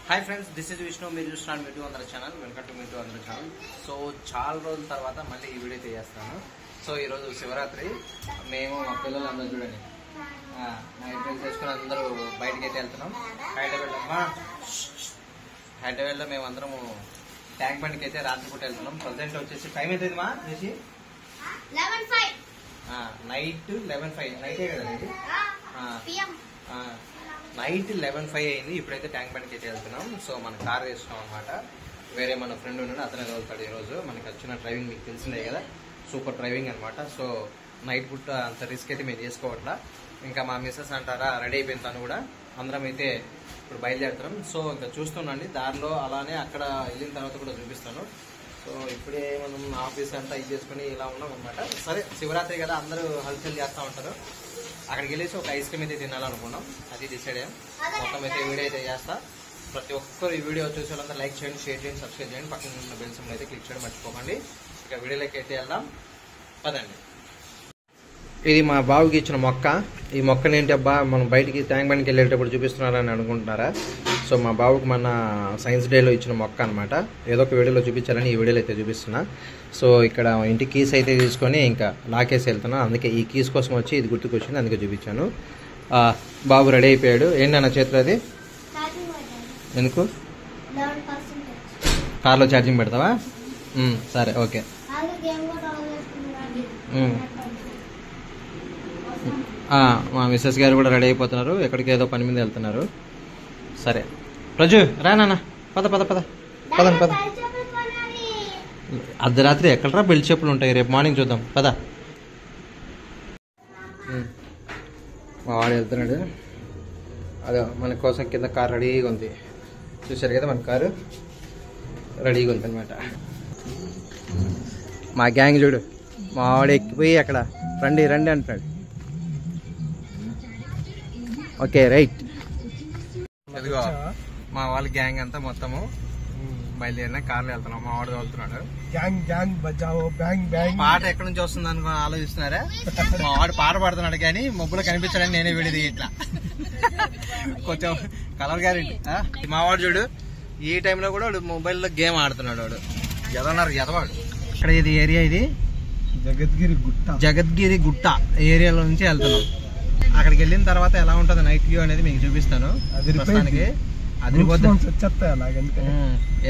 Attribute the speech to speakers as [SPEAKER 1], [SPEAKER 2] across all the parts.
[SPEAKER 1] Hi friends, this is Vishnu. మీరు చూస్తున్నారు meet అందరి ఛానల్. వెల్కమ్ టు మీటు అందరి ఛానల్. సో చాలా రోజుల తర్వాత మళ్ళీ ఈ వీడియో చేస్తున్నాను. సో ఈరోజు శివరాత్రి. మేము మా పిల్లలు అందరూ చూడండి నైట్ డ్రెస్ వేసుకుని అందరూ బయటకి అయితే వెళ్తున్నాం. హైదరాబాద్లో మేము అందరము ట్యాంక్ బండ్కి అయితే రాత్రిపూట వెళ్తున్నాం. ప్రజెంట్ వచ్చేసి టైం అవుతుంది మా చేసి నైట్ 11:05 నైటే కదా ఇది. నైట్ 11:05 అయింది. ఇప్పుడైతే ట్యాంక్ బండ్కి అయితే వెళ్తున్నాం. సో మన కార్ వేస్తున్నాం అనమాట. వేరే మన ఫ్రెండ్ ఉన్నాడు, అతనే వెళ్తాడు ఈరోజు. మనకి వచ్చిన డ్రైవింగ్ మీకు తెలిసిందే కదా, సూపర్ డ్రైవింగ్ అనమాట. సో నైట్ పుట్ట అంత రిస్క్ అయితే మేము చేసుకోవట్లా. ఇంకా మా మిస్సెస్ అంటారా రెడీ అయిపోయిన తను కూడా. అందరం అయితే ఇప్పుడు బయలుదేరుతున్నాం. సో ఇంకా చూస్తున్నాండి దారిలో, అలానే అక్కడ వెళ్ళిన తర్వాత కూడా చూపిస్తాను. సో ఇప్పుడే మనం ఆఫీస్ అంతా ఇది చేసుకుని ఇలా ఉన్నాం అనమాట. సరే శివరాత్రి కదా, అందరూ హల్చల్ చేస్తూ ఉంటారు. అక్కడికి వెళ్ళేసి ఒక ఐస్ క్రీమ్ అయితే తినాలనుకున్నాం, అది డిసైడ్ అయ్యాం. మొత్తం అయితే వీడియో అయితే చేస్తా. ప్రతి ఒక్కరు ఈ వీడియో చూసే వాళ్ళంతా లైక్ చేయండి, షేర్ చేయండి, సబ్స్క్రైబ్ చేయండి. పక్కన ఉన్న బెల్ సింబల్ అయితే క్లిక్ చేయడం మర్చిపోకండి. ఇక వీడియోలోకి అయితే వెళ్దాం పదండి. ఇది మా బాబుకి ఇచ్చిన మొక్క. ఈ మొక్కని ఏంటి అబ్బా మనం బయటికి ట్యాంక్ బండ్కి వెళ్ళేటప్పుడు చూపిస్తున్నారని అనుకుంటున్నారా? సో మా బాబుకి మన సైన్స్ డేలో ఇచ్చిన మొక్క అనమాట. ఏదో ఒక వీడియోలో చూపించాలని ఈ వీడియోలో అయితే చూపిస్తున్నా. సో ఇక్కడ ఇంటి కీస్ అయితే తీసుకొని ఇంకా లాకేసి వెళ్తున్నా. అందుకే ఈ కీస్ కోసం వచ్చి ఇది గుర్తుకొచ్చింది, అందుకే చూపించాను. బాబు రెడీ అయిపోయాడు. ఏంటన్న చేతిలో అది? ఎందుకు? కార్లో ఛార్జింగ్ పెడతావా? సరే ఓకే. మా మిస్సెస్ గారు కూడా రెడీ అయిపోతున్నారు. ఎక్కడికి ఏదో పని మీద వెళ్తున్నారు. సరే ప్రజు రా నాన్న, పద పద పద పదండి పద. అర్ధరాత్రి ఎక్కడరా బెల్ట్ చెప్పులు ఉంటాయి, రేపు మార్నింగ్ చూద్దాం పద. మా వాడు వెళ్తున్నాడు. అదే మన కోసం కింద కార్ రెడీగా ఉంది. చూసారు కదా, మన కారు రెడీగా ఉంది అనమాట. మా గ్యాంగ్ చూడు, మా వాడు ఎక్కిపోయి అక్కడ రండి రండి అంటున్నాడు. Okay right. ఇదిగో మా వాళ్ళ గ్యాంగ్ అంతా మొత్తము బయలుదేరిన కార్లో వెళ్తున్నాం. మా వాడు వెళ్తున్నాడు. పాట ఎక్కడి నుంచి వస్తుంది అనుకో ఆలోచిస్తున్నారా? మా వాడు పాట పాడుతున్నాడు కానీ మబ్బులో కనిపించాడని నేనే వీడిది ఇట్లా కొంచెం కలర్ గ్యారెంటీ. మా వాడు చూడు ఈ టైంలో కూడా వాడు మొబైల్లో గేమ్ ఆడుతున్నాడు. వాడు ఎదన్నారు ఎదవాడు. ఇక్కడ ఇది ఏరియా, ఇది జగద్గిరి గుట్ట ఏరియాలో నుంచి వెళ్తున్నాం. అక్కడికి వెళ్ళిన తర్వాత ఎలా ఉంటుంది నైట్ వ్యూ అనేది మీకు చూపిస్తాను. ప్రస్తుతానికి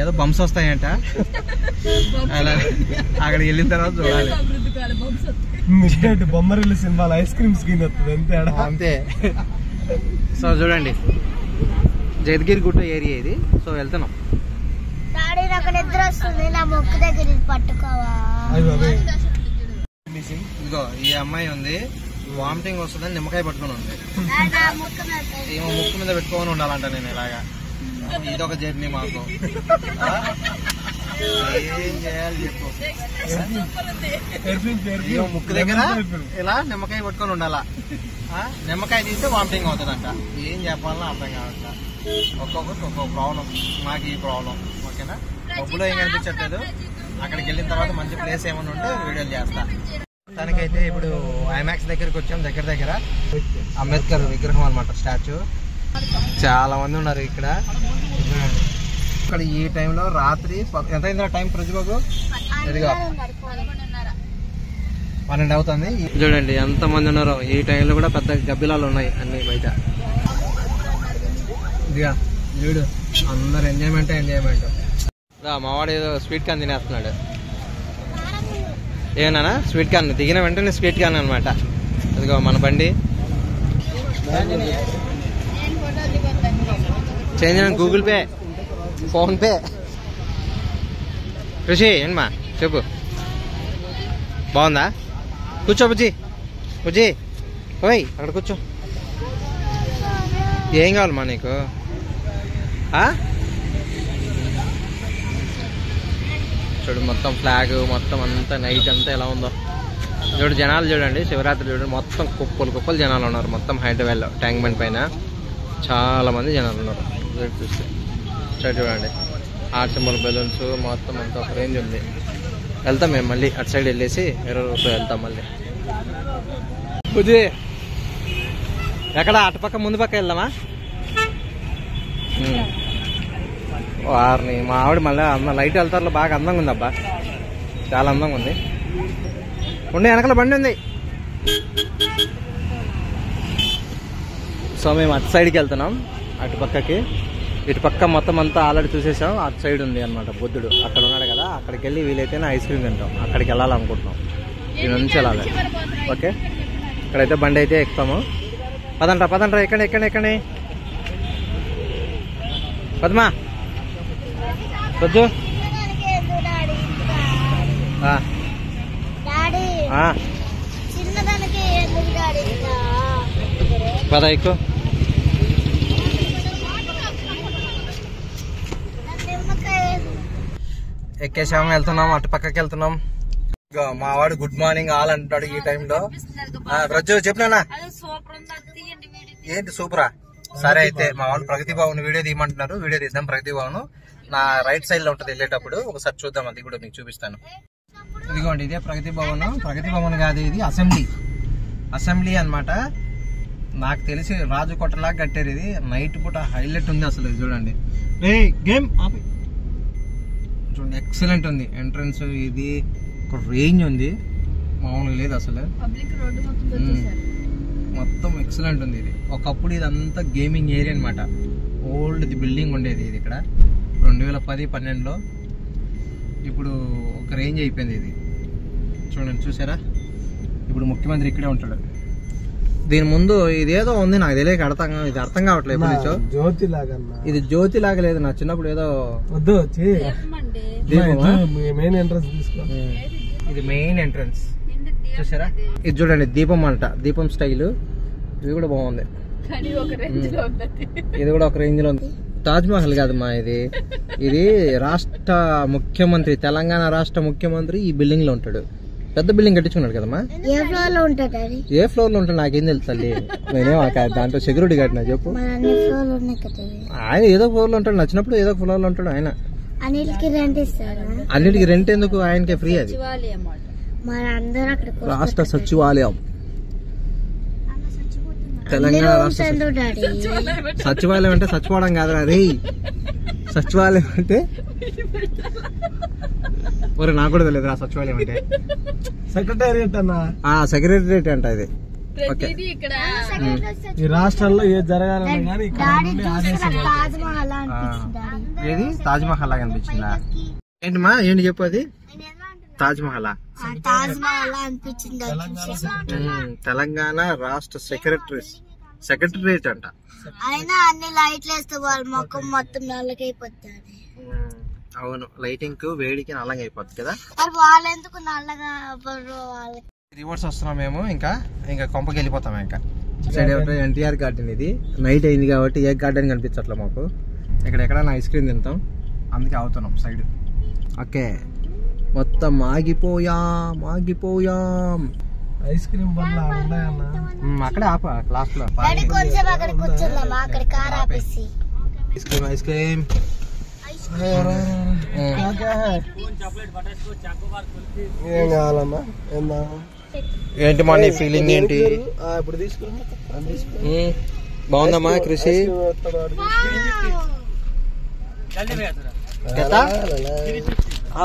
[SPEAKER 1] ఏదో బంప్స్ వస్తాయంట, అక్కడికి వెళ్ళిన తర్వాత చూడాలి.
[SPEAKER 2] బొమ్మరిల్లు సినిమాలో ఐస్ క్రీమ్ స్క్రీన్ వస్తుంది
[SPEAKER 1] అంతే. సో చూడండి జగద్గిరి గుట్ట ఏరియా ఇది. సో వెళ్తున్నాం. ఇదిగో ఈ అమ్మాయి ఉంది, వామిటింగ్ వస్తుందని నిమ్మకాయ పట్టుకుని ఉంది. ఏమో ముక్కు మీద పెట్టుకొని ఉండాలంట. నేను ఇలాగా ఇదొక జర్నీ మాకు. ఏం చేయాలి చెప్పు? ముక్కు దగ్గర ఇలా నిమ్మకాయ పట్టుకొని ఉండాలా. నిమ్మకాయ తీస్తే వామిటింగ్ అవుతుందంట. ఏం చెప్పాలన్నా అర్థం కావట్లా. ఒక్కొక్కరికి ఒక్కొక్క ప్రాబ్లం. మాకు ఈ ప్రాబ్లం. ఓకేనా? డబ్బులో ఏం కనిపించట్లేదు. అక్కడికి వెళ్ళిన తర్వాత మంచి ప్లేస్ ఏమైనా ఉంటే వీడియోలు చేస్తా. తనకైతే ఇప్పుడు ఐమాక్స్ దగ్గరికి వచ్చాం. దగ్గర అంబేద్కర్ విగ్రహం అనమాట, స్టాచ్యూ. చాలా మంది ఉన్నారు ఇక్కడ. ఇక్కడ ఈ టైంలో రాత్రి ఎంత అయిందా టైం ప్రతిబాబు? ఇదిగో 12 అవుతుంది. చూడండి ఎంత మంది ఉన్నారో. ఈ టైంలో కూడా పెద్ద గబ్బిలాలు ఉన్నాయి అన్ని బయట. ఇదిగా చూడు అందరు ఎంజాయ్మెంట్. మావాడు ఏదో స్వీట్ కార్న్ తినేస్తున్నాడు. ఏమన్నా స్వీట్ కార్న్ దిగిన వెంటనే స్వీట్ కార్న్ అనమాట. అదిగో మన బండి చేంజ్ అయిన గూగుల్ పే, ఫోన్ పే. రుషి ఏంటమ్మా చెప్పు, బాగుందా? కూర్చో బుజ్జి, బుజ్జి ఓయ్ అక్కడ కూర్చో. ఏం కావాలమ్మా నీకు? చూడు మొత్తం ఫ్లాగ్, మొత్తం అంతా నైట్ అంతా ఎలా ఉందో చూడు. జనాలు చూడండి, శివరాత్రి చూడండి, మొత్తం కుప్పలు జనాలు ఉన్నారు. మొత్తం హైదరాబాద్లో ట్యాంక్ బండ్ పైన చాలా మంది జనాలు ఉన్నారు. చూస్తే చూడండి ఆర్ట్ సింబల్, బెలూన్స్ మొత్తం అంతా ఒక రేంజ్ ఉంది. వెళ్తాం మేము మళ్ళీ అటు సైడ్ వెళ్ళేసి వేరే రూట్లో వెళ్తాం మళ్ళీ. బుజ్జి ఎక్కడ? అటుపక్క ముందు పక్క వెళ్దామా? వారిని మా ఆవిడ మళ్ళీ లైట్ వెళ్తారులో బాగా అందంగా ఉంది అబ్బా, చాలా అందంగా ఉంది. ఉండే వెనకాల బండి ఉంది. సో మేము అటు సైడ్కి వెళ్తున్నాం, అటు పక్కకి. ఇటు పక్క మొత్తం అంతా ఆల్రెడీ చూసేసాం. అటు సైడ్ ఉంది అనమాట బుద్ధుడు, అక్కడ ఉన్నాడు కదా. అక్కడికి వెళ్ళి వీలైతేనే ఐస్ క్రీమ్ తింటాం. అక్కడికి వెళ్ళాలనుకుంటున్నాం, దీని నుంచి వెళ్ళాలి. ఓకే, ఇక్కడైతే బండి అయితే ఎక్కుతాము. పదండ్రా ఎక్కడే పద్మా వద్దు. పద ఎక్కు. ఎక్కేసాము, వెళ్తున్నాం, అటు పక్కకి వెళ్తున్నాం. మా వాడు గుడ్ మార్నింగ్ ఆల్ అంటాడు ఈ టైంలో. రజ్జు చెప్పినా ఏంటి సూపరా? సరే అయితే మా వాళ్ళు ప్రగతి భవన్ వీడియో తీయమంటున్నారు, వీడియో తీద్దాం. ప్రగతి భవన్ నా రైట్ సైడ్ లో ఉంటుంది వెళ్ళేటప్పుడు, ఒకసారి చూద్దాం, అది కూడా మీకు చూపిస్తాను. ఇదిగోండి, ఇదే ప్రగతి భవన్. ప్రగతి భవన్ కాదు, ఇది అసెంబ్లీ అన్నమాట. నాకు తెలిసి రాజు కొట్టలాగా కట్టారు ఇది. నైట్ పూట హైలైట్ ఉంది అసలు. ఇది చూడండి, గేమ్ చూడండి, ఎక్సలెంట్ ఉంది ఎంట్రన్స్. ఇది ఒక రేంజ్ ఉంది, మామూలుగా లేదు అసలు. మొత్తం ఎక్సలెంట్ ఉంది ఇది. ఒకప్పుడు ఇదంతా గేమింగ్ ఏరియా అనమాట. ఓల్డ్ బిల్డింగ్ ఉండేది ఇది ఇక్కడ 2010-12లో. ఇప్పుడు ఒక రేంజ్ అయిపోయింది ఇది. చూడండి, చూసారా? ఇప్పుడు ముఖ్యమంత్రి ఇక్కడే ఉంటాడు. దీని ముందు ఇదేదో ఉంది, నాకు తెలియక ఇది అర్థం కావట్లేదు.
[SPEAKER 2] జ్యోతి లాగా,
[SPEAKER 1] ఇది జ్యోతి లాగా లేదు. నా చిన్నప్పుడు ఏదో
[SPEAKER 2] వద్దు మెయిన్ ఎంట్రన్స్ తీసుకో.
[SPEAKER 1] ఇది మెయిన్ ఎంట్రన్స్, చూసారా? ఇది చూడండి, దీపం అంట, దీపం స్టైల్. ఇది కూడా బాగుంది, ఇది కూడా ఒక రేంజ్ లో ఉంది. తాజ్ మహల్ కాదమ్మా ఇది రాష్ట్ర ముఖ్యమంత్రి, తెలంగాణ రాష్ట్ర ముఖ్యమంత్రి ఈ బిల్డింగ్ లో ఉంటాడు. పెద్ద బిల్డింగ్ కట్టించుకున్నాడు కదమ్మా. ఏ ఫ్లోర్ లో ఉంటాడు నాకేం తెలుసు తల్లి, నేనేం దాంట్లో సెక్యూరిటీ కట్టినా చెప్పు. ఆయన ఏదో ఫ్లోర్ లో ఉంటాడు, నచ్చినప్పుడు ఏదో ఫ్లోర్ లో ఉంటాడు ఆయన. అన్నిటికి రెంట్ ఎందుకు, ఆయనకే ఫ్రీ. అది రాష్ట్ర సచివాలయం, తెలంగాణ రాష్ట్ర సచివాలయం. అంటే చచ్చిపోవడం కాదురా రే, సచివాలయం అంటే ఒరే నాకు కూడా తెలియదు రా సచివాలయం అంటే.
[SPEAKER 2] సెక్రటేరియట్ అన్న,
[SPEAKER 1] సెక్రటేరియట్ అంట ఇది. ఓకే,
[SPEAKER 2] ఈ రాష్ట్రంలో ఏది జరగాలన్నా కానీ
[SPEAKER 1] ఏది తాజ్ మహల్ లాగా అనిపించిందా? ఏంటమ్మా, ఏంటి చెప్పు? అది తాజ్ మహల్ తెలంగాణ రాష్ట్ర సెక్రటరేట్ అంట.
[SPEAKER 3] అయినా అన్ని లైట్లు వేస్తే వాళ్ళ మొక్కం మొత్తం నల్లగైపోతుంది.
[SPEAKER 1] అవును, లైటింగ్ కు వేడికి నల్లగా అయిపోతుంది కదా.
[SPEAKER 3] వాళ్ళు ఎందుకు నల్లగా?
[SPEAKER 1] రివర్స్ వస్తున్నాం మేము, ఇంకా కొంపకి వెళ్ళిపోతాం. ఇంకా సైడ్ ఎన్టీఆర్ గార్డెన్. ఇది నైట్ అయింది కాబట్టి ఏ గార్డెన్ కనిపించట్లే మాకు. ఎక్కడెక్కడ ఐస్ క్రీమ్ తింటాం, అందుకే అవుతున్నాం సైడ్. ఓకే, మొత్తం ఆగిపోయాం.
[SPEAKER 2] ఐస్ క్రీమ్ బండ్లు ఉన్నాయన్నా,
[SPEAKER 1] అక్కడే ఆప క్లాస్ లో. ఐస్ క్రీమ్
[SPEAKER 2] ఏం కావాలన్నా?
[SPEAKER 1] ఏంటి మా నీ ఫీలింగ్ ఏంటి?
[SPEAKER 2] ఇప్పుడు తీసుకున్నా
[SPEAKER 1] బాగుందమ్మా కృషి.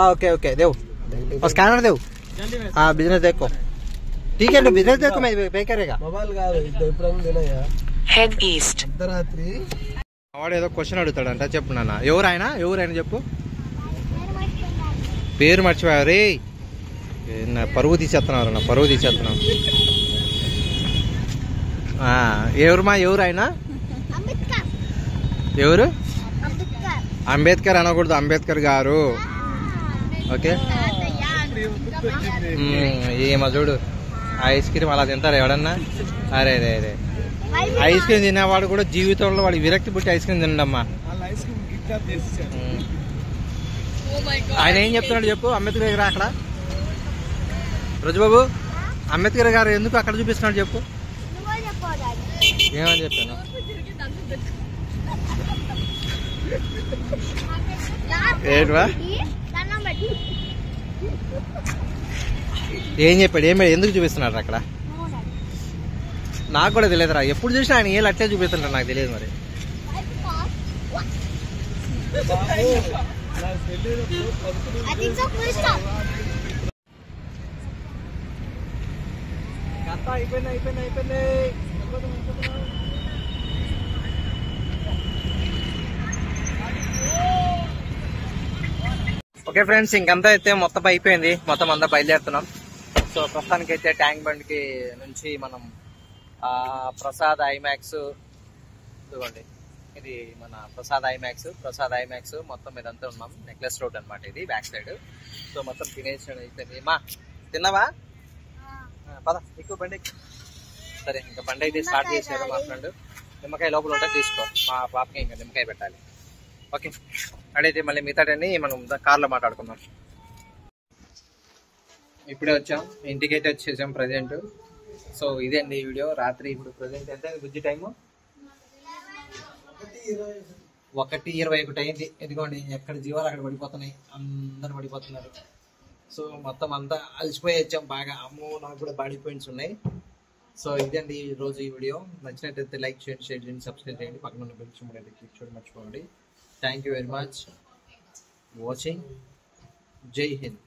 [SPEAKER 1] ఓకే ఓకే देव स्कैनर देव बिजनेस देखो ठीक है बिजनेस देखो मैं पे करेगा
[SPEAKER 2] మొబైల్ కాదు ఎప్పుడైనా తినయ్యా.
[SPEAKER 4] Head east.
[SPEAKER 2] అర్ధరాత్రి
[SPEAKER 1] వాడు ఏదో క్వశ్చన్ అడుగుతాడంట, చెప్పు నాన్న. ఎవరైనా చెప్పు, పేరు మర్చిపోయా రే. పరువు తీసేస్తున్నావు, నా పరువు తీసేస్తున్నావు. ఎవరు ఆయన? ఎవరు? అంబేద్కర్ అనకూడదు, అంబేద్కర్ గారు. ఓకే, ఏమో చూడు ఐస్ క్రీమ్ అలా తింటారు ఎవడన్నా? అరే రే రే, ఐస్ క్రీమ్ తినేవాడు కూడా జీవితంలో వాడికి విరక్తి పుట్టి ఐస్ క్రీమ్ తినడమ్మా. ఆయన ఏం చెప్తున్నాడు చెప్పు? అంబేద్కర్ గారు అక్కడ రోజుబాబు, అంబేద్కర్ గారు ఎందుకు అక్కడ చూపిస్తున్నాడు చెప్పు? ఏమని చెప్పాను? ఏంటవా ఏం చెప్పాడు? ఎందుకు చూపిస్తున్నాడు అక్కడ? నాకు కూడా తెలియదురా, ఎప్పుడు చూసినా ఆయన ఏళ్ళు అట్లే చూపిస్తుంటారు, నాకు తెలియదు మరి.
[SPEAKER 3] I think so. Full stop.
[SPEAKER 1] అయిపోయింది. ఓకే ఫ్రెండ్స్, ఇంకంతా అయితే మొత్తం అయిపోయింది. మొత్తం అంతా బయలుదేరుతున్నాం. సో ప్రస్తుతానికి అయితే ట్యాంక్ బండ్ కి నుంచి మనం ప్రసాద్ ఐమాక్స్, ఇదిగోండి ఇది మన ప్రసాద్ ఐమాక్స్ మొత్తం ఇదంతా ఉన్నాం. నెక్లెస్ రోడ్ అనమాట ఇది, బ్యాక్ సైడ్. సో మొత్తం తినేసి అయిపోయింది. మా తిన్నావా? పద ఎక్కువ బండి. సరే, ఇంకా బండి అయితే స్టార్ట్ చేసాడు మా ఫ్రెండ్. నిమ్మకాయ లోపల ఉంటే తీసుకో, మా పాపకి ఇంకా నిమ్మకాయ పెట్టాలి. ఓకే, అడైతే మళ్ళీ మిగతాడని మనం కార్లో మాట్లాడుకుందాం. ఇప్పుడే వచ్చాం, ఇంటికి అయితే వచ్చేసాం ప్రజెంట్. సో ఇదేండి ఈ వీడియో. రాత్రి ఇప్పుడు ప్రజెంట్ ఎంత బుజ్జి టైము 1:21 అయింది. ఇదిగోండి, ఎక్కడ జీవాలు అక్కడ పడిపోతున్నాయి, అందరు పడిపోతున్నారు. సో మొత్తం అంతా అలసిపోయి వచ్చాం బాగా. అమ్మో, నాకు కూడా బాడీ పెయిన్స్ ఉన్నాయి. సో ఇదండి ఈ రోజు ఈ వీడియో. నచ్చినట్టయితే లైక్ చేయండి, షేర్ చేయండి, సబ్స్క్రైబ్ చేయండి. పక్కన ఉన్న బెల్ సింబల్ అయితే క్లిక్ చేయడం మర్చిపోండి. Thank you very much watching. జై హింద్.